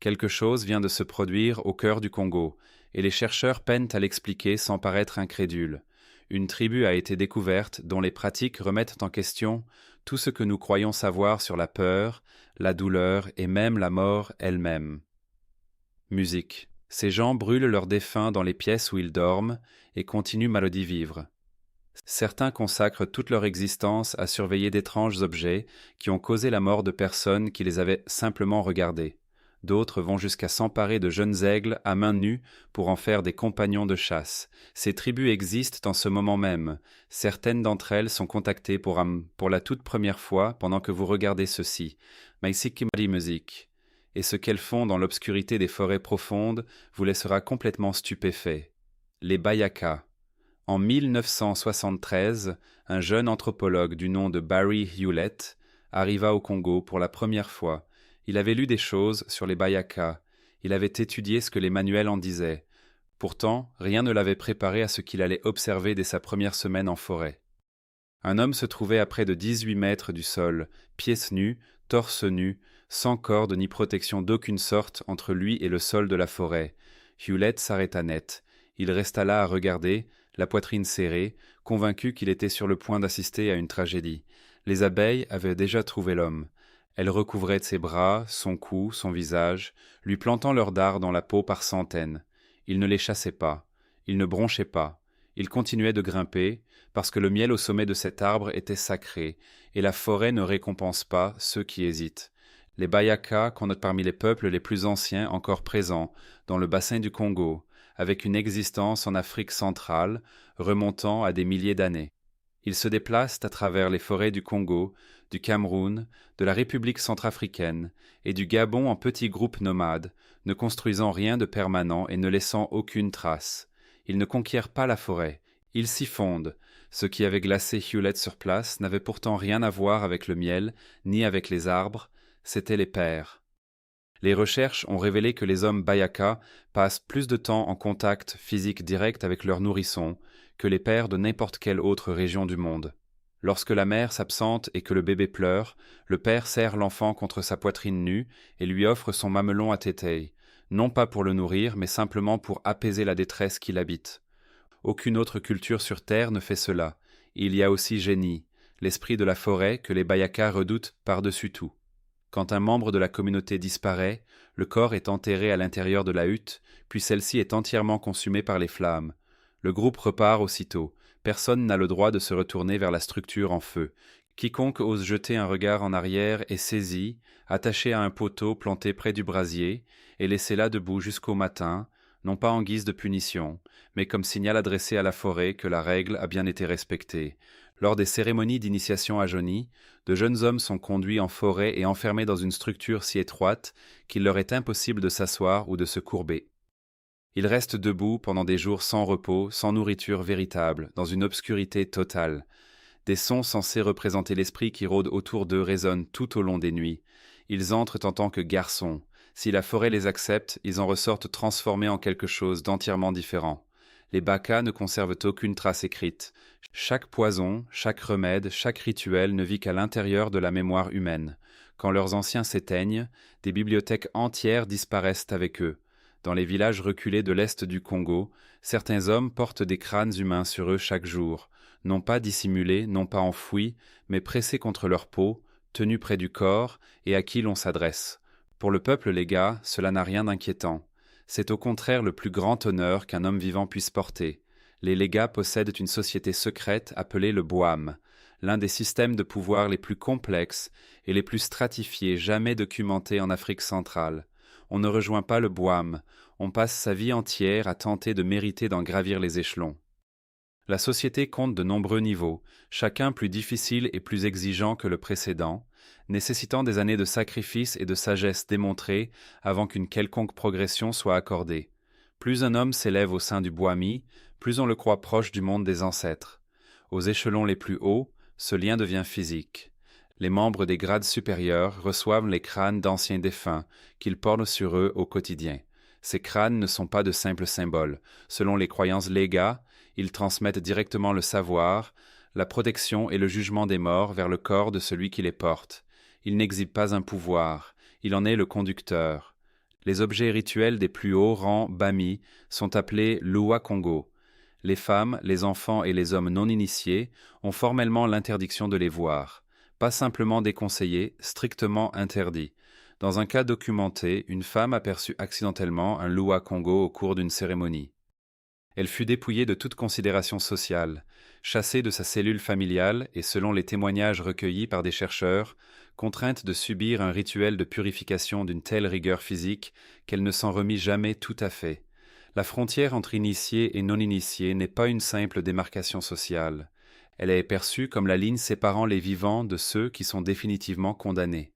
Quelque chose vient de se produire au cœur du Congo, et les chercheurs peinent à l'expliquer sans paraître incrédules. Une tribu a été découverte dont les pratiques remettent en question tout ce que nous croyons savoir sur la peur, la douleur et même la mort elle-même. Musique. Ces gens brûlent leurs défunts dans les pièces où ils dorment et continuent mal d'y vivre. Certains consacrent toute leur existence à surveiller d'étranges objets qui ont causé la mort de personnes qui les avaient simplement regardés. D'autres vont jusqu'à s'emparer de jeunes aigles à main nue pour en faire des compagnons de chasse. Ces tribus existent en ce moment même. Certaines d'entre elles sont contactées pour la toute première fois pendant que vous regardez ceci. Maisikimari Music. Et ce qu'elles font dans l'obscurité des forêts profondes vous laissera complètement stupéfait. Les Bayaka. En 1973, un jeune anthropologue du nom de Barry Hewlett arriva au Congo pour la première fois. Il avait lu des choses sur les Bayaka. Il avait étudié ce que les manuels en disaient. Pourtant, rien ne l'avait préparé à ce qu'il allait observer dès sa première semaine en forêt. Un homme se trouvait à près de 18 mètres du sol, pieds nus, torse nu, sans corde ni protection d'aucune sorte entre lui et le sol de la forêt. Hewlett s'arrêta net. Il resta là à regarder, la poitrine serrée, convaincu qu'il était sur le point d'assister à une tragédie. Les abeilles avaient déjà trouvé l'homme. Elles recouvraient ses bras, son cou, son visage, lui plantant leurs dards dans la peau par centaines. Il ne les chassait pas, il ne bronchait pas, il continuait de grimper, parce que le miel au sommet de cet arbre était sacré, et la forêt ne récompense pas ceux qui hésitent. Les Bayaka comptent parmi les peuples les plus anciens encore présents dans le bassin du Congo, avec une existence en Afrique centrale, remontant à des milliers d'années. Ils se déplacent à travers les forêts du Congo, du Cameroun, de la République centrafricaine et du Gabon en petits groupes nomades, ne construisant rien de permanent et ne laissant aucune trace. Ils ne conquièrent pas la forêt, ils s'y fondent. Ce qui avait glacé Hewlett sur place n'avait pourtant rien à voir avec le miel, ni avec les arbres, c'étaient les pères. Les recherches ont révélé que les hommes Bayaka passent plus de temps en contact physique direct avec leurs nourrissons que les pères de n'importe quelle autre région du monde. Lorsque la mère s'absente et que le bébé pleure, le père serre l'enfant contre sa poitrine nue et lui offre son mamelon à tétée, non pas pour le nourrir, mais simplement pour apaiser la détresse qui l'habite. Aucune autre culture sur Terre ne fait cela. Il y a aussi Génie, l'esprit de la forêt que les Bayaka redoutent par-dessus tout. Quand un membre de la communauté disparaît, le corps est enterré à l'intérieur de la hutte, puis celle-ci est entièrement consumée par les flammes. Le groupe repart aussitôt. Personne n'a le droit de se retourner vers la structure en feu. Quiconque ose jeter un regard en arrière est saisi, attaché à un poteau planté près du brasier, et laissé là debout jusqu'au matin, non pas en guise de punition, mais comme signal adressé à la forêt que la règle a bien été respectée. Lors des cérémonies d'initiation à Joni, de jeunes hommes sont conduits en forêt et enfermés dans une structure si étroite qu'il leur est impossible de s'asseoir ou de se courber. Ils restent debout pendant des jours sans repos, sans nourriture véritable, dans une obscurité totale. Des sons censés représenter l'esprit qui rôde autour d'eux résonnent tout au long des nuits. Ils entrent en tant que garçons. Si la forêt les accepte, ils en ressortent transformés en quelque chose d'entièrement différent. Les Baka ne conservent aucune trace écrite. Chaque poison, chaque remède, chaque rituel ne vit qu'à l'intérieur de la mémoire humaine. Quand leurs anciens s'éteignent, des bibliothèques entières disparaissent avec eux. Dans les villages reculés de l'est du Congo, certains hommes portent des crânes humains sur eux chaque jour, non pas dissimulés, non pas enfouis, mais pressés contre leur peau, tenus près du corps et à qui l'on s'adresse. Pour le peuple léga, cela n'a rien d'inquiétant. C'est au contraire le plus grand honneur qu'un homme vivant puisse porter. Les légats possèdent une société secrète appelée le Boam, l'un des systèmes de pouvoir les plus complexes et les plus stratifiés jamais documentés en Afrique centrale. On ne rejoint pas le Boam, on passe sa vie entière à tenter de mériter d'en gravir les échelons. La société compte de nombreux niveaux, chacun plus difficile et plus exigeant que le précédent, nécessitant des années de sacrifice et de sagesse démontrées avant qu'une quelconque progression soit accordée. Plus un homme s'élève au sein du Boami, plus on le croit proche du monde des ancêtres. Aux échelons les plus hauts, ce lien devient physique. Les membres des grades supérieurs reçoivent les crânes d'anciens défunts qu'ils portent sur eux au quotidien. Ces crânes ne sont pas de simples symboles. Selon les croyances légas, ils transmettent directement le savoir, la protection et le jugement des morts vers le corps de celui qui les porte. Il n'exhibe pas un pouvoir, il en est le conducteur. Les objets rituels des plus hauts rangs Bami sont appelés Lua Congo. Les femmes, les enfants et les hommes non initiés ont formellement l'interdiction de les voir. Pas simplement déconseillés, strictement interdits. Dans un cas documenté, une femme aperçut accidentellement un Lua Congo au cours d'une cérémonie. Elle fut dépouillée de toute considération sociale, chassée de sa cellule familiale et, selon les témoignages recueillis par des chercheurs, contrainte de subir un rituel de purification d'une telle rigueur physique qu'elle ne s'en remit jamais tout à fait. La frontière entre initiés et non-initiés n'est pas une simple démarcation sociale. Elle est perçue comme la ligne séparant les vivants de ceux qui sont définitivement condamnés.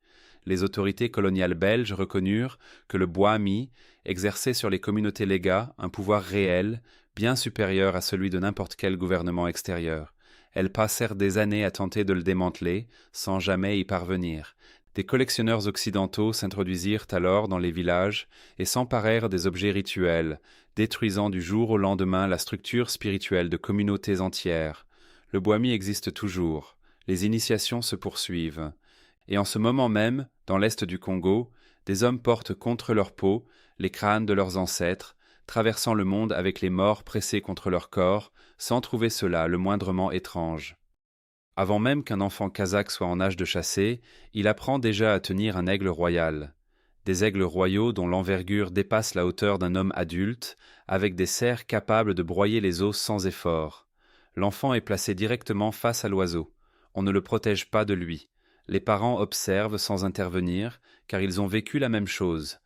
Les autorités coloniales belges reconnurent que le Bwami exerçait sur les communautés légas un pouvoir réel, bien supérieur à celui de n'importe quel gouvernement extérieur. Elles passèrent des années à tenter de le démanteler, sans jamais y parvenir. Des collectionneurs occidentaux s'introduisirent alors dans les villages et s'emparèrent des objets rituels, détruisant du jour au lendemain la structure spirituelle de communautés entières. Le Bwami existe toujours, les initiations se poursuivent. Et en ce moment même, dans l'est du Congo, des hommes portent contre leur peau les crânes de leurs ancêtres, traversant le monde avec les morts pressés contre leur corps, sans trouver cela le moindrement étrange. Avant même qu'un enfant kazakh soit en âge de chasser, il apprend déjà à tenir un aigle royal. Des aigles royaux dont l'envergure dépasse la hauteur d'un homme adulte, avec des serres capables de broyer les os sans effort. L'enfant est placé directement face à l'oiseau. On ne le protège pas de lui. Les parents observent sans intervenir, car ils ont vécu la même chose.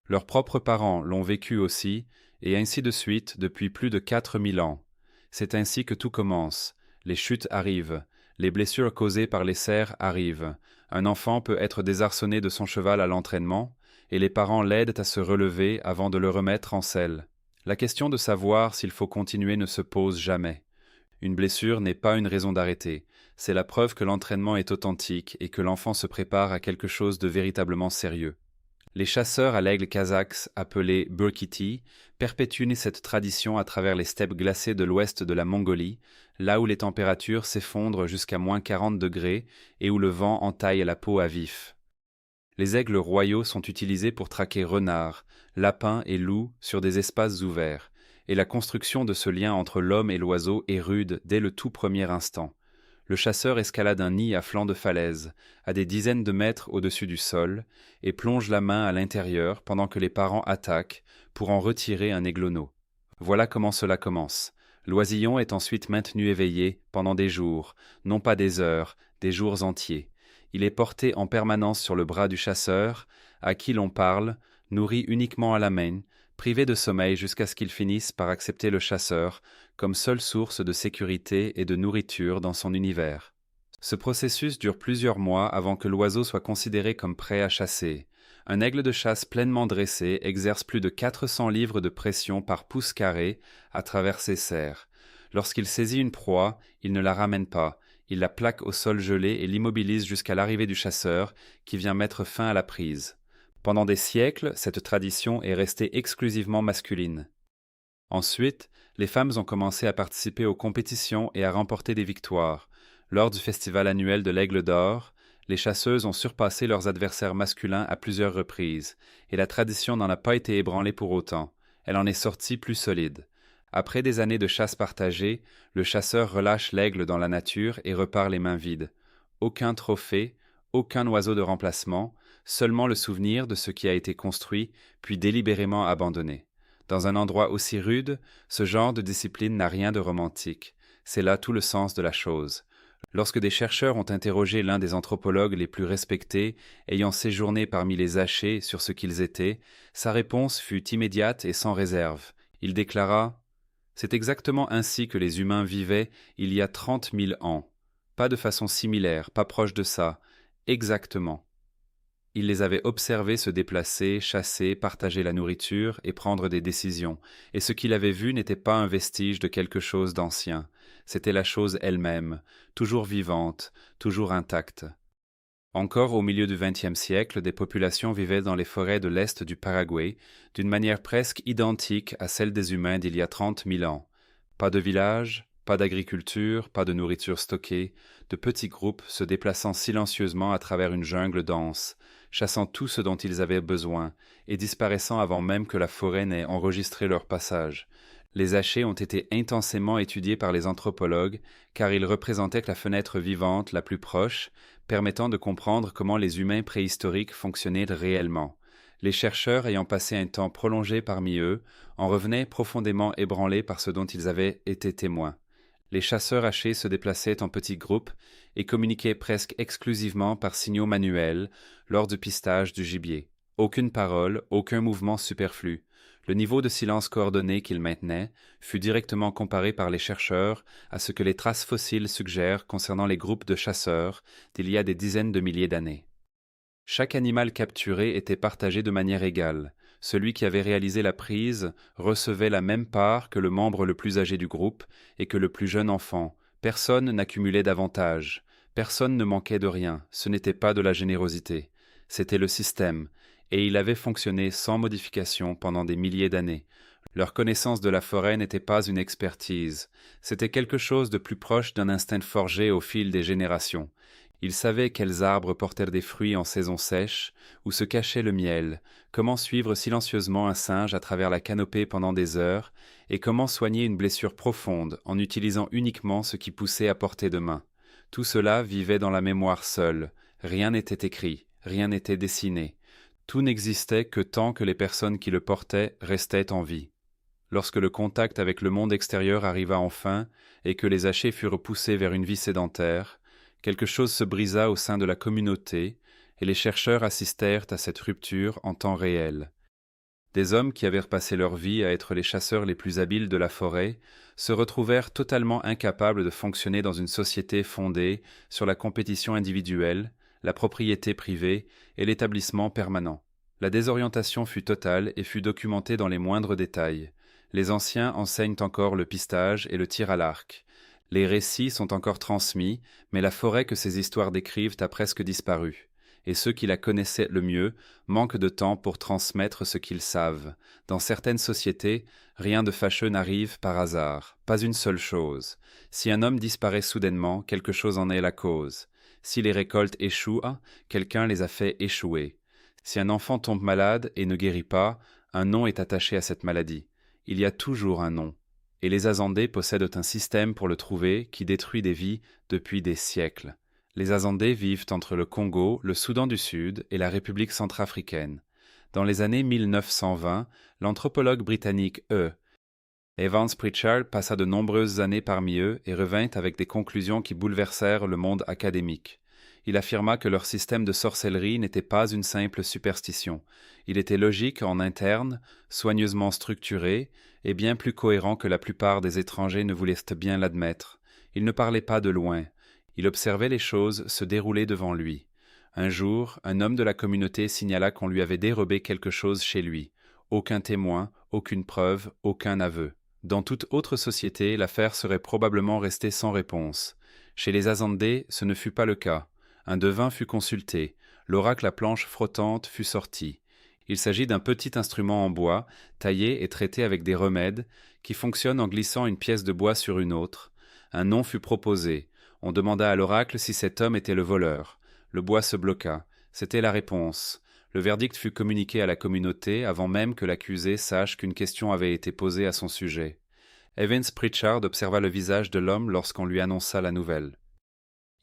Leurs propres parents l'ont vécu aussi, et ainsi de suite depuis plus de 4000 ans. C'est ainsi que tout commence. Les chutes arrivent, les blessures causées par les cerfs arrivent. Un enfant peut être désarçonné de son cheval à l'entraînement, et les parents l'aident à se relever avant de le remettre en selle. La question de savoir s'il faut continuer ne se pose jamais. Une blessure n'est pas une raison d'arrêter. C'est la preuve que l'entraînement est authentique et que l'enfant se prépare à quelque chose de véritablement sérieux. Les chasseurs à l'aigle kazakhs, appelés burkiti, perpétuent cette tradition à travers les steppes glacées de l'ouest de la Mongolie, là où les températures s'effondrent jusqu'à -40 degrés et où le vent entaille la peau à vif. Les aigles royaux sont utilisés pour traquer renards, lapins et loups sur des espaces ouverts, et la construction de ce lien entre l'homme et l'oiseau est rude dès le tout premier instant. Le chasseur escalade un nid à flanc de falaise, à des dizaines de mètres au-dessus du sol, et plonge la main à l'intérieur pendant que les parents attaquent pour en retirer un églonneau. Voilà comment cela commence. L'oisillon est ensuite maintenu éveillé pendant des jours, non pas des heures, des jours entiers. Il est porté en permanence sur le bras du chasseur, à qui l'on parle, nourri uniquement à la main, privé de sommeil jusqu'à ce qu'il finisse par accepter le chasseur comme seule source de sécurité et de nourriture dans son univers. Ce processus dure plusieurs mois avant que l'oiseau soit considéré comme prêt à chasser. Un aigle de chasse pleinement dressé exerce plus de 400 livres de pression par pouce carré à travers ses serres. Lorsqu'il saisit une proie, il ne la ramène pas, il la plaque au sol gelé et l'immobilise jusqu'à l'arrivée du chasseur qui vient mettre fin à la prise. Pendant des siècles, cette tradition est restée exclusivement masculine. Ensuite, les femmes ont commencé à participer aux compétitions et à remporter des victoires. Lors du festival annuel de l'Aigle d'Or, les chasseuses ont surpassé leurs adversaires masculins à plusieurs reprises, et la tradition n'en a pas été ébranlée pour autant. Elle en est sortie plus solide. Après des années de chasse partagée, le chasseur relâche l'aigle dans la nature et repart les mains vides. Aucun trophée, aucun oiseau de remplacement, seulement le souvenir de ce qui a été construit, puis délibérément abandonné. Dans un endroit aussi rude, ce genre de discipline n'a rien de romantique. C'est là tout le sens de la chose. Lorsque des chercheurs ont interrogé l'un des anthropologues les plus respectés, ayant séjourné parmi les Hachés sur ce qu'ils étaient, sa réponse fut immédiate et sans réserve. Il déclara « C'est exactement ainsi que les humains vivaient il y a 30 000 ans. Pas de façon similaire, pas proche de ça. Exactement. » Il les avait observés se déplacer, chasser, partager la nourriture et prendre des décisions, et ce qu'il avait vu n'était pas un vestige de quelque chose d'ancien, c'était la chose elle-même, toujours vivante, toujours intacte. Encore au milieu du XXe siècle, des populations vivaient dans les forêts de l'est du Paraguay, d'une manière presque identique à celle des humains d'il y a 30 000 ans. Pas de village, pas d'agriculture, pas de nourriture stockée, de petits groupes se déplaçant silencieusement à travers une jungle dense. chassant tout ce dont ils avaient besoin, et disparaissant avant même que la forêt n'ait enregistré leur passage. Les hachés ont été intensément étudiés par les anthropologues, car ils représentaient la fenêtre vivante la plus proche, permettant de comprendre comment les humains préhistoriques fonctionnaient réellement. Les chercheurs, ayant passé un temps prolongé parmi eux, en revenaient profondément ébranlés par ce dont ils avaient été témoins. Les chasseurs hachés se déplaçaient en petits groupes et communiquaient presque exclusivement par signaux manuels lors du pistage du gibier. Aucune parole, aucun mouvement superflu. Le niveau de silence coordonné qu'ils maintenaient fut directement comparé par les chercheurs à ce que les traces fossiles suggèrent concernant les groupes de chasseurs d'il y a des dizaines de milliers d'années. Chaque animal capturé était partagé de manière égale. Celui qui avait réalisé la prise recevait la même part que le membre le plus âgé du groupe et que le plus jeune enfant. Personne n'accumulait davantage. Personne ne manquait de rien. Ce n'était pas de la générosité. C'était le système, et il avait fonctionné sans modification pendant des milliers d'années. Leur connaissance de la forêt n'était pas une expertise. C'était quelque chose de plus proche d'un instinct forgé au fil des générations. Ils savaient quels arbres portèrent des fruits en saison sèche, où se cachait le miel, comment suivre silencieusement un singe à travers la canopée pendant des heures, et comment soigner une blessure profonde en utilisant uniquement ce qui poussait à portée de main. Tout cela vivait dans la mémoire seule. Rien n'était écrit, rien n'était dessiné. Tout n'existait que tant que les personnes qui le portaient restaient en vie. Lorsque le contact avec le monde extérieur arriva enfin, et que les hachés furent poussés vers une vie sédentaire, quelque chose se brisa au sein de la communauté, et les chercheurs assistèrent à cette rupture en temps réel. Des hommes qui avaient repassé leur vie à être les chasseurs les plus habiles de la forêt se retrouvèrent totalement incapables de fonctionner dans une société fondée sur la compétition individuelle, la propriété privée et l'établissement permanent. La désorientation fut totale et fut documentée dans les moindres détails. Les anciens enseignent encore le pistage et le tir à l'arc. Les récits sont encore transmis, mais la forêt que ces histoires décrivent a presque disparu. Et ceux qui la connaissaient le mieux manquent de temps pour transmettre ce qu'ils savent. Dans certaines sociétés, rien de fâcheux n'arrive par hasard, pas une seule chose. Si un homme disparaît soudainement, quelque chose en est la cause. Si les récoltes échouent, quelqu'un les a fait échouer. Si un enfant tombe malade et ne guérit pas, un nom est attaché à cette maladie. Il y a toujours un nom. Et les Azandés possèdent un système pour le trouver qui détruit des vies depuis des siècles. Les Azandés vivent entre le Congo, le Soudan du Sud et la République centrafricaine. Dans les années 1920, l'anthropologue britannique Evans Pritchard passa de nombreuses années parmi eux et revint avec des conclusions qui bouleversèrent le monde académique. Il affirma que leur système de sorcellerie n'était pas une simple superstition. Il était logique en interne, soigneusement structuré, et bien plus cohérent que la plupart des étrangers ne voulaient bien l'admettre. Il ne parlait pas de loin. Il observait les choses se dérouler devant lui. Un jour, un homme de la communauté signala qu'on lui avait dérobé quelque chose chez lui. Aucun témoin, aucune preuve, aucun aveu. Dans toute autre société, l'affaire serait probablement restée sans réponse. Chez les Azandés, ce ne fut pas le cas. Un devin fut consulté. L'oracle à planche flottante fut sorti. Il s'agit d'un petit instrument en bois, taillé et traité avec des remèdes, qui fonctionne en glissant une pièce de bois sur une autre. Un nom fut proposé. On demanda à l'oracle si cet homme était le voleur. Le bois se bloqua. C'était la réponse. Le verdict fut communiqué à la communauté avant même que l'accusé sache qu'une question avait été posée à son sujet. Evans Pritchard observa le visage de l'homme lorsqu'on lui annonça la nouvelle.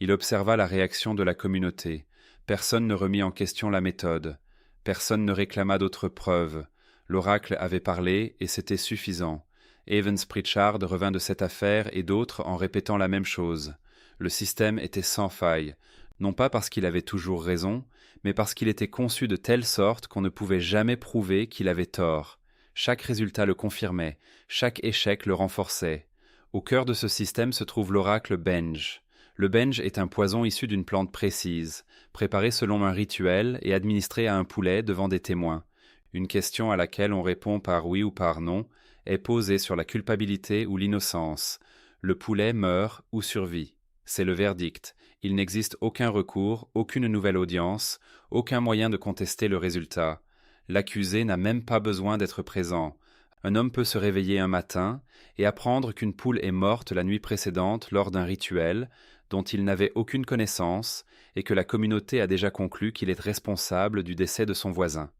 Il observa la réaction de la communauté. Personne ne remit en question la méthode. Personne ne réclama d'autres preuves. L'oracle avait parlé et c'était suffisant. Evans Pritchard revint de cette affaire et d'autres en répétant la même chose. Le système était sans faille, non pas parce qu'il avait toujours raison, mais parce qu'il était conçu de telle sorte qu'on ne pouvait jamais prouver qu'il avait tort. Chaque résultat le confirmait, chaque échec le renforçait. Au cœur de ce système se trouve l'oracle Benj. Le benj est un poison issu d'une plante précise, préparé selon un rituel et administré à un poulet devant des témoins. Une question à laquelle on répond par oui ou par non est posée sur la culpabilité ou l'innocence. Le poulet meurt ou survit. C'est le verdict. Il n'existe aucun recours, aucune nouvelle audience, aucun moyen de contester le résultat. L'accusé n'a même pas besoin d'être présent. Un homme peut se réveiller un matin et apprendre qu'une poule est morte la nuit précédente lors d'un rituel, dont il n'avait aucune connaissance et que la communauté a déjà conclu qu'il est responsable du décès de son voisin.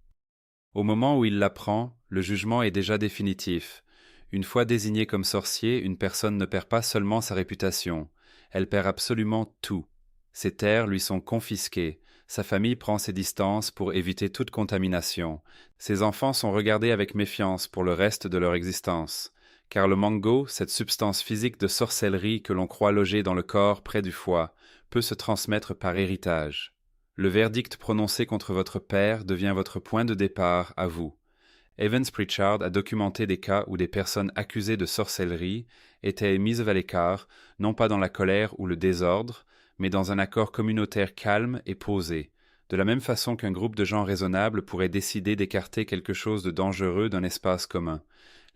Au moment où il l'apprend, le jugement est déjà définitif. Une fois désigné comme sorcier, une personne ne perd pas seulement sa réputation, elle perd absolument tout. Ses terres lui sont confisquées, sa famille prend ses distances pour éviter toute contamination, ses enfants sont regardés avec méfiance pour le reste de leur existence, car le mango, cette substance physique de sorcellerie que l'on croit loger dans le corps près du foie, peut se transmettre par héritage. Le verdict prononcé contre votre père devient votre point de départ à vous. Evans Pritchard a documenté des cas où des personnes accusées de sorcellerie étaient mises à l'écart, non pas dans la colère ou le désordre, mais dans un accord communautaire calme et posé, de la même façon qu'un groupe de gens raisonnables pourrait décider d'écarter quelque chose de dangereux d'un espace commun.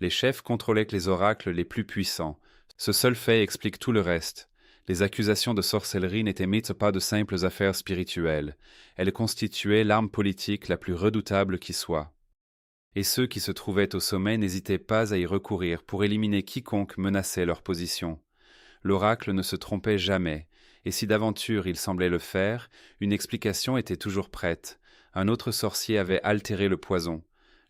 Les chefs contrôlaient les oracles les plus puissants. Ce seul fait explique tout le reste. Les accusations de sorcellerie n'étaient pas de simples affaires spirituelles. Elles constituaient l'arme politique la plus redoutable qui soit. Et ceux qui se trouvaient au sommet n'hésitaient pas à y recourir pour éliminer quiconque menaçait leur position. L'oracle ne se trompait jamais, et si d'aventure il semblait le faire, une explication était toujours prête. Un autre sorcier avait altéré le poison.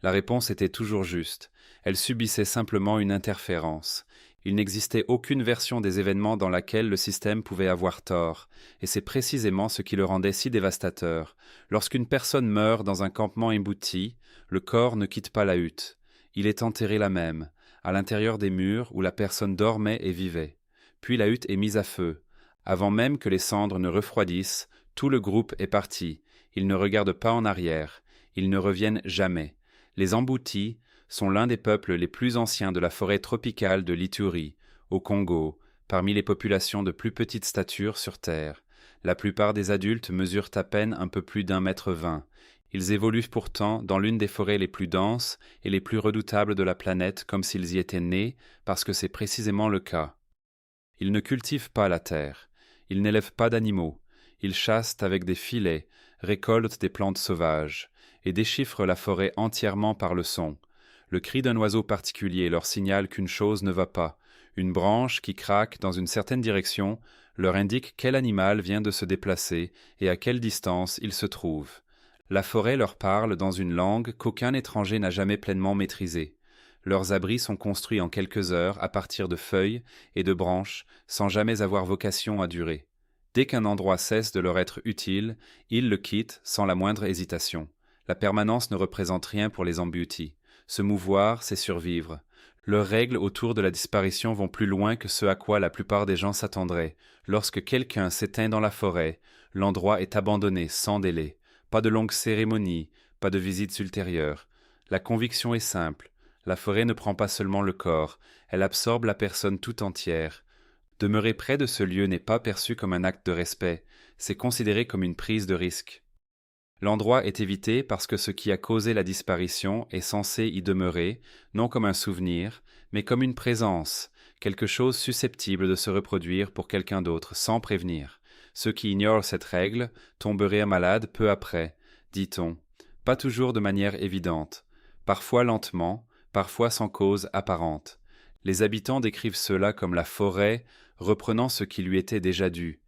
La réponse était toujours juste. Elle subissait simplement une interférence. Il n'existait aucune version des événements dans laquelle le système pouvait avoir tort, et c'est précisément ce qui le rendait si dévastateur. Lorsqu'une personne meurt dans un campement embouti, le corps ne quitte pas la hutte. Il est enterré là même, à l'intérieur des murs où la personne dormait et vivait. Puis la hutte est mise à feu. Avant même que les cendres ne refroidissent, tout le groupe est parti. Ils ne regardent pas en arrière. Ils ne reviennent jamais. Les Emboutis sont l'un des peuples les plus anciens de la forêt tropicale de l'Ituri, au Congo, parmi les populations de plus petite stature sur Terre. La plupart des adultes mesurent à peine un peu plus d'1,20 m. Ils évoluent pourtant dans l'une des forêts les plus denses et les plus redoutables de la planète comme s'ils y étaient nés, parce que c'est précisément le cas. Ils ne cultivent pas la terre, ils n'élèvent pas d'animaux, ils chassent avec des filets, récoltent des plantes sauvages, et déchiffrent la forêt entièrement par le son. Le cri d'un oiseau particulier leur signale qu'une chose ne va pas. Une branche qui craque dans une certaine direction leur indique quel animal vient de se déplacer et à quelle distance il se trouve. La forêt leur parle dans une langue qu'aucun étranger n'a jamais pleinement maîtrisée. Leurs abris sont construits en quelques heures à partir de feuilles et de branches sans jamais avoir vocation à durer. Dès qu'un endroit cesse de leur être utile, ils le quittent sans la moindre hésitation. La permanence ne représente rien pour les Emboutis. Se mouvoir, c'est survivre. Leurs règles autour de la disparition vont plus loin que ce à quoi la plupart des gens s'attendraient. Lorsque quelqu'un s'éteint dans la forêt, l'endroit est abandonné sans délai. Pas de longues cérémonies, pas de visites ultérieures. La conviction est simple. La forêt ne prend pas seulement le corps, elle absorbe la personne tout entière. Demeurer près de ce lieu n'est pas perçu comme un acte de respect, c'est considéré comme une prise de risque. L'endroit est évité parce que ce qui a causé la disparition est censé y demeurer, non comme un souvenir, mais comme une présence, quelque chose susceptible de se reproduire pour quelqu'un d'autre sans prévenir. Ceux qui ignorent cette règle tomberaient malades peu après, dit-on, pas toujours de manière évidente, parfois lentement, parfois sans cause apparente. Les habitants décrivent cela comme la forêt, reprenant ce qui lui était déjà dû.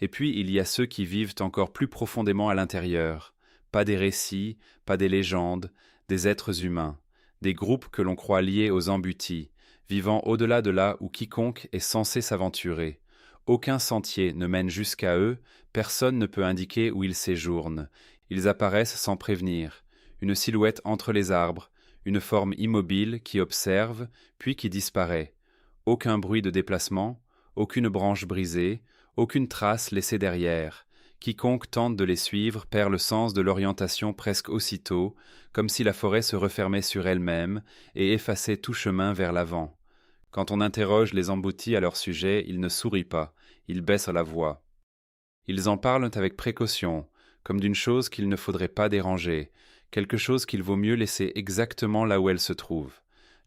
Et puis il y a ceux qui vivent encore plus profondément à l'intérieur. Pas des récits, pas des légendes, des êtres humains, des groupes que l'on croit liés aux Emboutis, vivant au-delà de là où quiconque est censé s'aventurer. Aucun sentier ne mène jusqu'à eux, personne ne peut indiquer où ils séjournent. Ils apparaissent sans prévenir, une silhouette entre les arbres, une forme immobile qui observe, puis qui disparaît. Aucun bruit de déplacement, aucune branche brisée, aucune trace laissée derrière. Quiconque tente de les suivre perd le sens de l'orientation presque aussitôt, comme si la forêt se refermait sur elle-même et effaçait tout chemin vers l'avant. Quand on interroge les Emboutis à leur sujet, ils ne sourient pas, ils baissent la voix. Ils en parlent avec précaution, comme d'une chose qu'il ne faudrait pas déranger, quelque chose qu'il vaut mieux laisser exactement là où elle se trouve.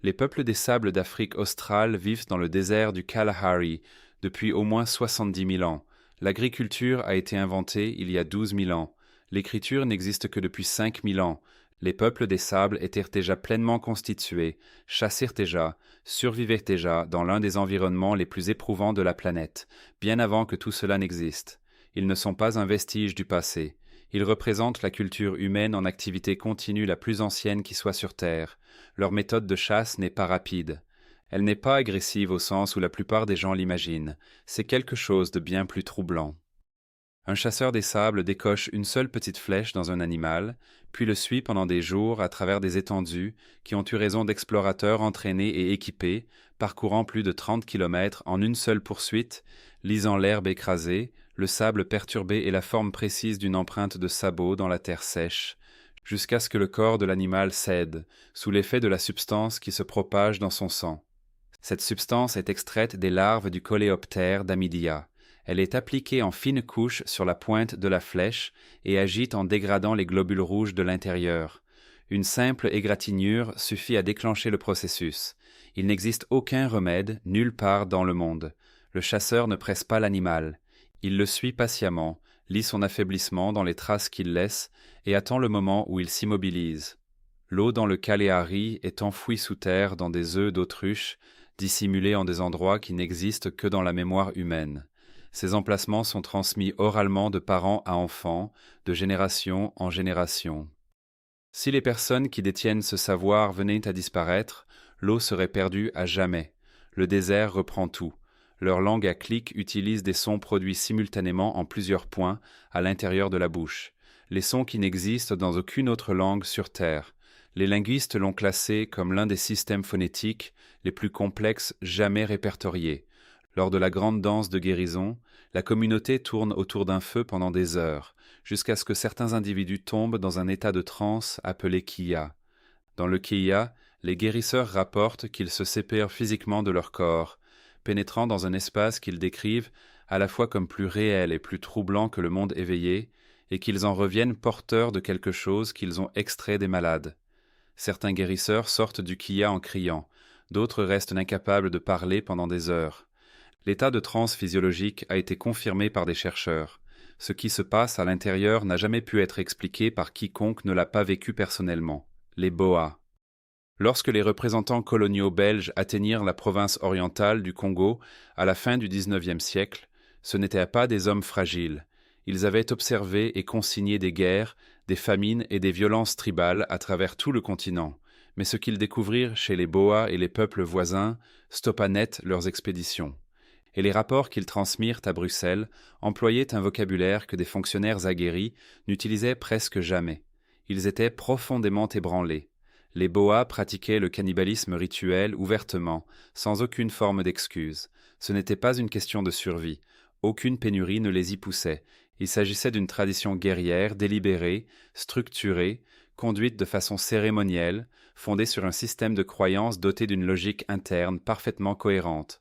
Les peuples des sables d'Afrique australe vivent dans le désert du Kalahari depuis au moins 70 000 ans. L'agriculture a été inventée il y a 12 000 ans. L'écriture n'existe que depuis 5 000 ans. Les peuples des sables étaient déjà pleinement constitués, chassirent déjà, survivaient déjà dans l'un des environnements les plus éprouvants de la planète, bien avant que tout cela n'existe. Ils ne sont pas un vestige du passé. Ils représentent la culture humaine en activité continue la plus ancienne qui soit sur Terre. Leur méthode de chasse n'est pas rapide. Elle n'est pas agressive au sens où la plupart des gens l'imaginent. C'est quelque chose de bien plus troublant. Un chasseur des sables décoche une seule petite flèche dans un animal, puis le suit pendant des jours à travers des étendues qui ont eu raison d'explorateurs entraînés et équipés, parcourant plus de 30 kilomètres en une seule poursuite, lisant l'herbe écrasée, le sable perturbé et la forme précise d'une empreinte de sabot dans la terre sèche, jusqu'à ce que le corps de l'animal cède, sous l'effet de la substance qui se propage dans son sang. Cette substance est extraite des larves du coléoptère d'Amidia. Elle est appliquée en fines couches sur la pointe de la flèche et agite en dégradant les globules rouges de l'intérieur. Une simple égratignure suffit à déclencher le processus. Il n'existe aucun remède nulle part dans le monde. Le chasseur ne presse pas l'animal. Il le suit patiemment, lit son affaiblissement dans les traces qu'il laisse et attend le moment où il s'immobilise. L'eau dans le Kalehari est enfouie sous terre dans des œufs d'autruche, dissimulés en des endroits qui n'existent que dans la mémoire humaine. Ces emplacements sont transmis oralement de parents à enfants, de génération en génération. Si les personnes qui détiennent ce savoir venaient à disparaître, l'eau serait perdue à jamais. Le désert reprend tout. Leur langue à clic utilise des sons produits simultanément en plusieurs points à l'intérieur de la bouche. Les sons qui n'existent dans aucune autre langue sur Terre. Les linguistes l'ont classé comme l'un des systèmes phonétiques les plus complexes jamais répertoriés. Lors de la grande danse de guérison, la communauté tourne autour d'un feu pendant des heures, jusqu'à ce que certains individus tombent dans un état de transe appelé Kiya. Dans le Kiya, les guérisseurs rapportent qu'ils se séparent physiquement de leur corps, pénétrant dans un espace qu'ils décrivent à la fois comme plus réel et plus troublant que le monde éveillé, et qu'ils en reviennent porteurs de quelque chose qu'ils ont extrait des malades. Certains guérisseurs sortent du Kiya en criant, d'autres restent incapables de parler pendant des heures. L'état de transe physiologique a été confirmé par des chercheurs. Ce qui se passe à l'intérieur n'a jamais pu être expliqué par quiconque ne l'a pas vécu personnellement. Les Boas. Lorsque les représentants coloniaux belges atteignirent la province orientale du Congo à la fin du XIXe siècle, ce n'étaient pas des hommes fragiles. Ils avaient observé et consigné des guerres, des famines et des violences tribales à travers tout le continent. Mais ce qu'ils découvrirent chez les Boas et les peuples voisins stoppa net leurs expéditions. Et les rapports qu'ils transmirent à Bruxelles employaient un vocabulaire que des fonctionnaires aguerris n'utilisaient presque jamais. Ils étaient profondément ébranlés. Les Boas pratiquaient le cannibalisme rituel ouvertement, sans aucune forme d'excuse. Ce n'était pas une question de survie. Aucune pénurie ne les y poussait. Il s'agissait d'une tradition guerrière, délibérée, structurée, conduite de façon cérémonielle, fondée sur un système de croyances doté d'une logique interne parfaitement cohérente.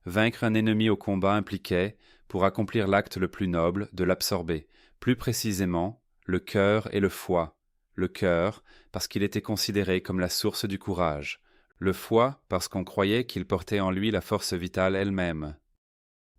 Vaincre un ennemi au combat impliquait, pour accomplir l'acte le plus noble, de l'absorber, plus précisément, le cœur et le foie. Le cœur, parce qu'il était considéré comme la source du courage. Le foie, parce qu'on croyait qu'il portait en lui la force vitale elle-même.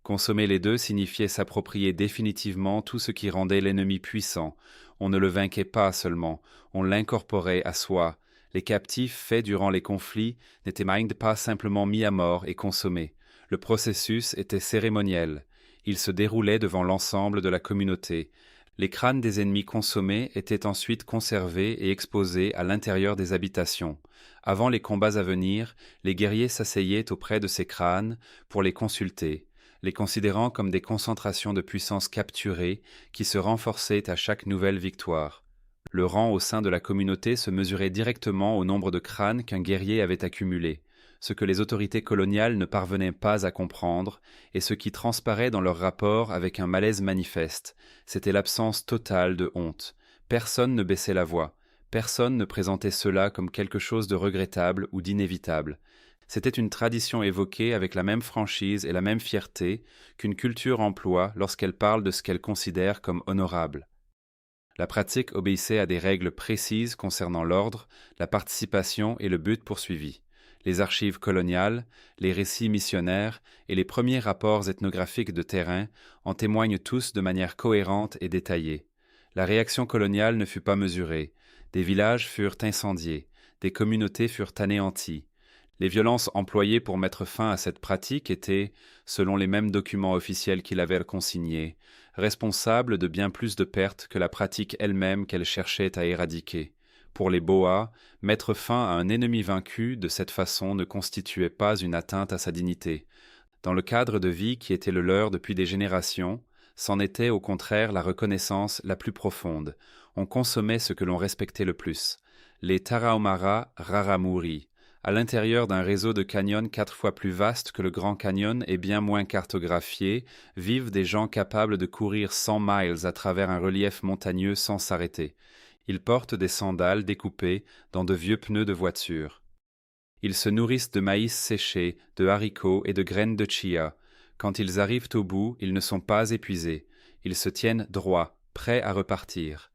Consommer les deux signifiait s'approprier définitivement tout ce qui rendait l'ennemi puissant. On ne le vainquait pas seulement, on l'incorporait à soi. Les captifs faits durant les conflits n'étaient pas simplement mis à mort et consommés. Le processus était cérémoniel. Il se déroulait devant l'ensemble de la communauté. Les crânes des ennemis consommés étaient ensuite conservés et exposés à l'intérieur des habitations. Avant les combats à venir, les guerriers s'asseyaient auprès de ces crânes pour les consulter, les considérant comme des concentrations de puissance capturées qui se renforçaient à chaque nouvelle victoire. Le rang au sein de la communauté se mesurait directement au nombre de crânes qu'un guerrier avait accumulés, ce que les autorités coloniales ne parvenaient pas à comprendre, et ce qui transparaît dans leur rapport avec un malaise manifeste, c'était l'absence totale de honte. Personne ne baissait la voix, personne ne présentait cela comme quelque chose de regrettable ou d'inévitable. C'était une tradition évoquée avec la même franchise et la même fierté qu'une culture emploie lorsqu'elle parle de ce qu'elle considère comme honorable. La pratique obéissait à des règles précises concernant l'ordre, la participation et le but poursuivi. Les archives coloniales, les récits missionnaires et les premiers rapports ethnographiques de terrain en témoignent tous de manière cohérente et détaillée. La réaction coloniale ne fut pas mesurée. Des villages furent incendiés, des communautés furent anéanties. Les violences employées pour mettre fin à cette pratique étaient, selon les mêmes documents officiels qui l'avaient consignée, responsables de bien plus de pertes que la pratique elle-même qu'elle cherchait à éradiquer. Pour les Boas, mettre fin à un ennemi vaincu de cette façon ne constituait pas une atteinte à sa dignité. Dans le cadre de vie qui était le leur depuis des générations, c'en était au contraire la reconnaissance la plus profonde. On consommait ce que l'on respectait le plus. Les Tarahumara Raramuri, à l'intérieur d'un réseau de canyons 4 fois plus vaste que le Grand Canyon et bien moins cartographié, vivent des gens capables de courir 100 miles à travers un relief montagneux sans s'arrêter. Ils portent des sandales découpées dans de vieux pneus de voiture. Ils se nourrissent de maïs séché, de haricots et de graines de chia. Quand ils arrivent au bout, ils ne sont pas épuisés. Ils se tiennent droits, prêts à repartir.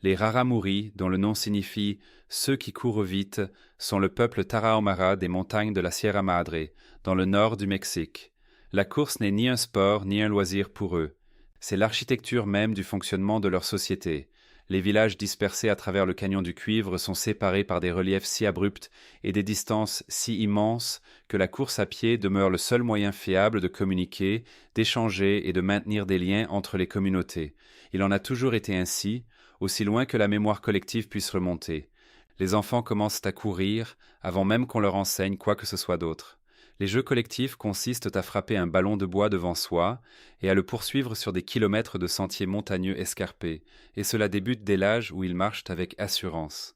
Les Raramuri, dont le nom signifie « ceux qui courent vite », sont le peuple Tarahumara des montagnes de la Sierra Madre, dans le nord du Mexique. La course n'est ni un sport ni un loisir pour eux. C'est l'architecture même du fonctionnement de leur société. Les villages dispersés à travers le canyon du Cuivre sont séparés par des reliefs si abrupts et des distances si immenses que la course à pied demeure le seul moyen fiable de communiquer, d'échanger et de maintenir des liens entre les communautés. Il en a toujours été ainsi, aussi loin que la mémoire collective puisse remonter. Les enfants commencent à courir avant même qu'on leur enseigne quoi que ce soit d'autre. Les jeux collectifs consistent à frapper un ballon de bois devant soi et à le poursuivre sur des kilomètres de sentiers montagneux escarpés, et cela débute dès l'âge où ils marchent avec assurance.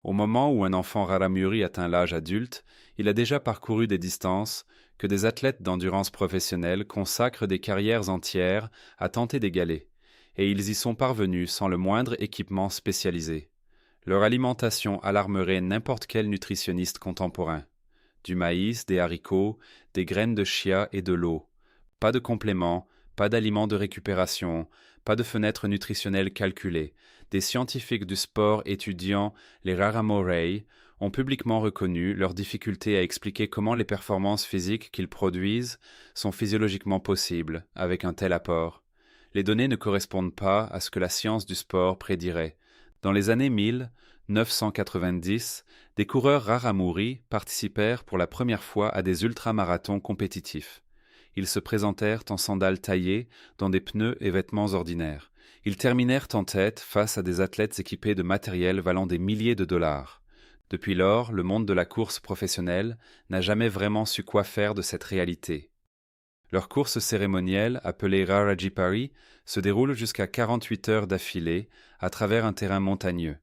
Au moment où un enfant Raramuri atteint l'âge adulte, il a déjà parcouru des distances que des athlètes d'endurance professionnelle consacrent des carrières entières à tenter d'égaler, et ils y sont parvenus sans le moindre équipement spécialisé. Leur alimentation alarmerait n'importe quel nutritionniste contemporain. Du maïs, des haricots, des graines de chia et de l'eau. Pas de compléments, pas d'aliments de récupération, pas de fenêtres nutritionnelles calculées. Des scientifiques du sport étudiant les Raramurei ont publiquement reconnu leur difficulté à expliquer comment les performances physiques qu'ils produisent sont physiologiquement possibles avec un tel apport. Les données ne correspondent pas à ce que la science du sport prédirait. Dans les années 1990, des coureurs Raramuri participèrent pour la première fois à des ultramarathons compétitifs. Ils se présentèrent en sandales taillées, dans des pneus et vêtements ordinaires. Ils terminèrent en tête face à des athlètes équipés de matériel valant des milliers de dollars. Depuis lors, le monde de la course professionnelle n'a jamais vraiment su quoi faire de cette réalité. Leur course cérémonielle, appelée Rarajipari, se déroule jusqu'à 48 heures d'affilée à travers un terrain montagneux.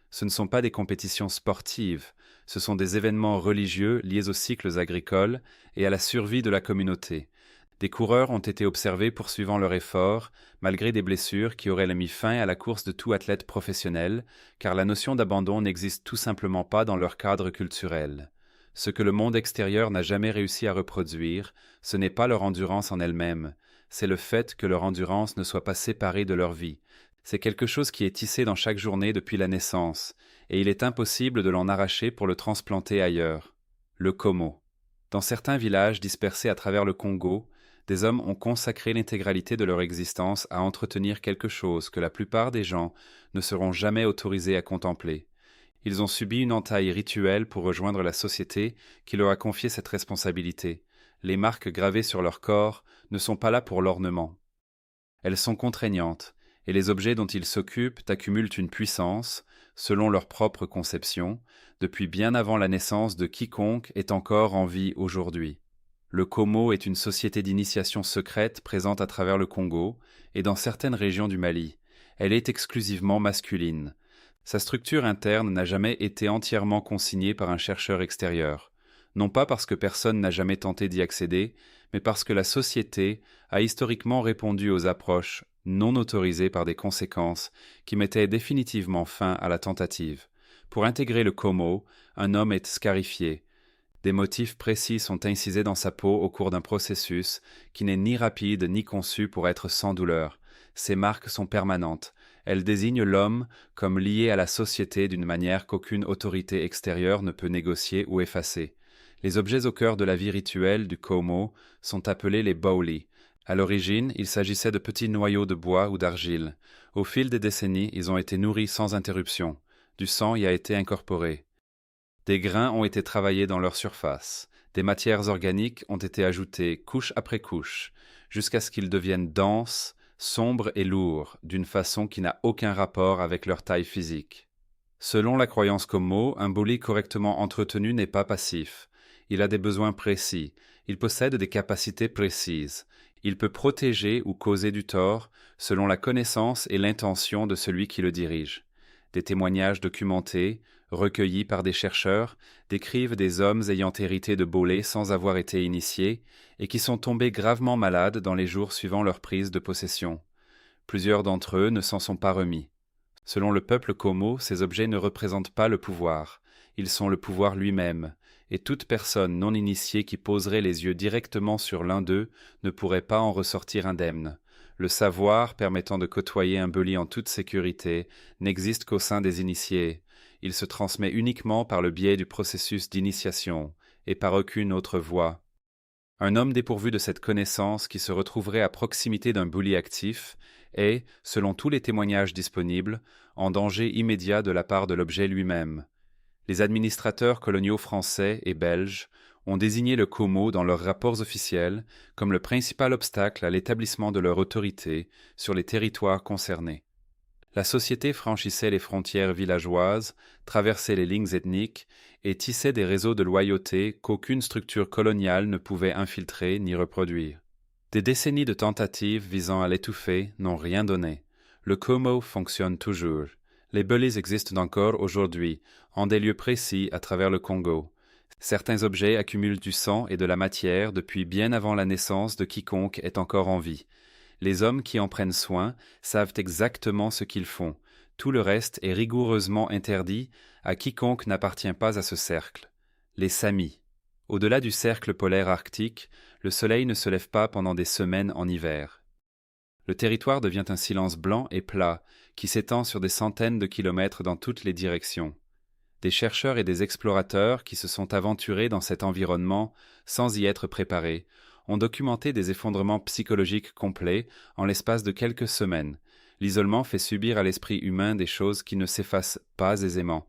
Ce ne sont pas des compétitions sportives, ce sont des événements religieux liés aux cycles agricoles et à la survie de la communauté. Des coureurs ont été observés poursuivant leur effort, malgré des blessures qui auraient mis fin à la course de tout athlète professionnel, car la notion d'abandon n'existe tout simplement pas dans leur cadre culturel. Ce que le monde extérieur n'a jamais réussi à reproduire, ce n'est pas leur endurance en elle-même, c'est le fait que leur endurance ne soit pas séparée de leur vie. C'est quelque chose qui est tissé dans chaque journée depuis la naissance, et il est impossible de l'en arracher pour le transplanter ailleurs. Le Komo. Dans certains villages dispersés à travers le Congo, des hommes ont consacré l'intégralité de leur existence à entretenir quelque chose que la plupart des gens ne seront jamais autorisés à contempler. Ils ont subi une entaille rituelle pour rejoindre la société qui leur a confié cette responsabilité. Les marques gravées sur leur corps ne sont pas là pour l'ornement. Elles sont contraignantes, et les objets dont ils s'occupent accumulent une puissance, selon leur propre conception, depuis bien avant la naissance de quiconque est encore en vie aujourd'hui. Le Komo est une société d'initiation secrète présente à travers le Congo et dans certaines régions du Mali. Elle est exclusivement masculine. Sa structure interne n'a jamais été entièrement consignée par un chercheur extérieur, non pas parce que personne n'a jamais tenté d'y accéder, mais parce que la société a historiquement répondu aux approches non autorisées par des conséquences qui mettaient définitivement fin à la tentative. Pour intégrer le Komo, un homme est scarifié. Des motifs précis sont incisés dans sa peau au cours d'un processus qui n'est ni rapide ni conçu pour être sans douleur. Ces marques sont permanentes. Elles désignent l'homme comme lié à la société d'une manière qu'aucune autorité extérieure ne peut négocier ou effacer. Les objets au cœur de la vie rituelle du Komo sont appelés les bauli. À l'origine, il s'agissait de petits noyaux de bois ou d'argile. Au fil des décennies, ils ont été nourris sans interruption. du sang y a été incorporé. Des grains ont été travaillés dans leur surface. Des matières organiques ont été ajoutées couche après couche, jusqu'à ce qu'ils deviennent denses, sombres et lourds, d'une façon qui n'a aucun rapport avec leur taille physique. Selon la croyance Como, un bouli correctement entretenu n'est pas passif. Il a des besoins précis. Il possède des capacités précises. Il peut protéger ou causer du tort selon la connaissance et l'intention de celui qui le dirige. Des témoignages documentés, recueillis par des chercheurs, décrivent des hommes ayant hérité de bolés sans avoir été initiés et qui sont tombés gravement malades dans les jours suivant leur prise de possession. Plusieurs d'entre eux ne s'en sont pas remis. Selon le peuple Como, ces objets ne représentent pas le pouvoir. Ils sont le pouvoir lui-même, et toute personne non initiée qui poserait les yeux directement sur l'un d'eux ne pourrait pas en ressortir indemne. Le savoir permettant de côtoyer un beli en toute sécurité n'existe qu'au sein des initiés. Il se transmet uniquement par le biais du processus d'initiation, et par aucune autre voie. Un homme dépourvu de cette connaissance qui se retrouverait à proximité d'un bouli actif est, selon tous les témoignages disponibles, en danger immédiat de la part de l'objet lui-même. Les administrateurs coloniaux français et belges ont désigné le Como dans leurs rapports officiels comme le principal obstacle à l'établissement de leur autorité sur les territoires concernés. La société franchissait les frontières villageoises, traversait les lignes ethniques et tissait des réseaux de loyauté qu'aucune structure coloniale ne pouvait infiltrer ni reproduire. Des décennies de tentatives visant à l'étouffer n'ont rien donné. Le Como fonctionne toujours. Les bullies existent encore aujourd'hui, en des lieux précis à travers le Congo. Certains objets accumulent du sang et de la matière depuis bien avant la naissance de quiconque est encore en vie. Les hommes qui en prennent soin savent exactement ce qu'ils font. Tout le reste est rigoureusement interdit à quiconque n'appartient pas à ce cercle. Les Samis. Au-delà du cercle polaire arctique, le soleil ne se lève pas pendant des semaines en hiver. Le territoire devient un silence blanc et plat qui s'étend sur des centaines de kilomètres dans toutes les directions. Des chercheurs et des explorateurs qui se sont aventurés dans cet environnement sans y être préparés ont documenté des effondrements psychologiques complets en l'espace de quelques semaines. L'isolement fait subir à l'esprit humain des choses qui ne s'effacent pas aisément.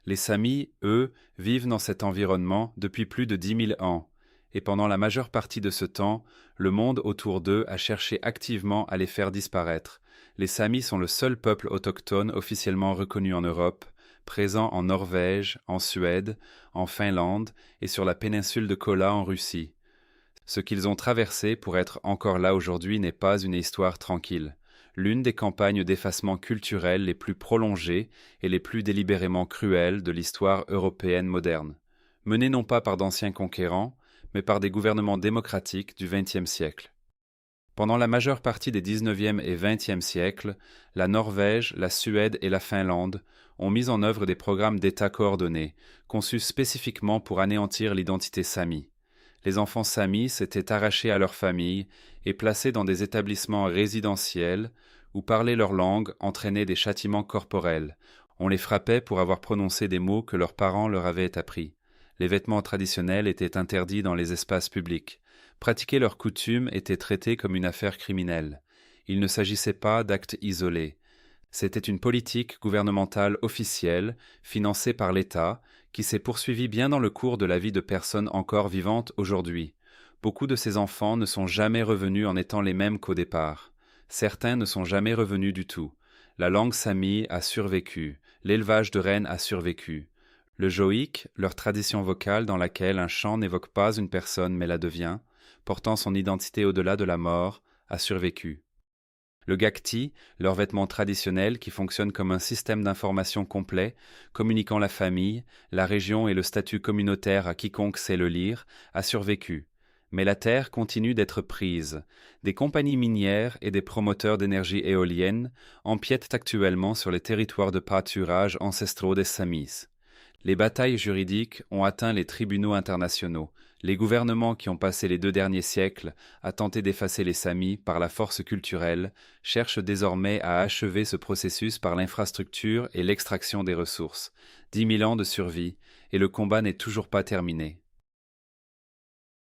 Les Samis, eux, vivent dans cet environnement depuis plus de 10 000 ans, et pendant la majeure partie de ce temps, le monde autour d'eux a cherché activement à les faire disparaître. Les Samis sont le seul peuple autochtone officiellement reconnu en Europe, présent en Norvège, en Suède, en Finlande et sur la péninsule de Kola en Russie. Ce qu'ils ont traversé pour être encore là aujourd'hui n'est pas une histoire tranquille. L'une des campagnes d'effacement culturel les plus prolongées et les plus délibérément cruelles de l'histoire européenne moderne. Menée non pas par d'anciens conquérants, mais par des gouvernements démocratiques du XXe siècle. Pendant la majeure partie des XIXe et XXe siècles, la Norvège, la Suède et la Finlande ont mis en œuvre des programmes d'État coordonnés, conçus spécifiquement pour anéantir l'identité Sami. Les enfants Samis s'étaient arrachés à leur famille et placés dans des établissements résidentiels où parler leur langue entraînait des châtiments corporels. On les frappait pour avoir prononcé des mots que leurs parents leur avaient appris. Les vêtements traditionnels étaient interdits dans les espaces publics. Pratiquer leurs coutumes était traité comme une affaire criminelle. Il ne s'agissait pas d'actes isolés. C'était une politique gouvernementale officielle, financée par l'État, qui s'est poursuivie bien dans le cours de la vie de personnes encore vivantes aujourd'hui. Beaucoup de ces enfants ne sont jamais revenus en étant les mêmes qu'au départ. Certains ne sont jamais revenus du tout. La langue Sami a survécu, l'élevage de rennes a survécu. Le joïk, leur tradition vocale dans laquelle un chant n'évoque pas une personne mais la devient, portant son identité au-delà de la mort, a survécu. Le gakti, leur vêtement traditionnel qui fonctionne comme un système d'information complet, communiquant la famille, la région et le statut communautaire à quiconque sait le lire, a survécu. Mais la terre continue d'être prise. Des compagnies minières et des promoteurs d'énergie éolienne empiètent actuellement sur les territoires de pâturage ancestraux des Samis. Les batailles juridiques ont atteint les tribunaux internationaux. Les gouvernements qui ont passé les 2 derniers siècles à tenter d'effacer les Samis par la force culturelle cherchent désormais à achever ce processus par l'infrastructure et l'extraction des ressources. 10 000 ans de survie, et le combat n'est toujours pas terminé.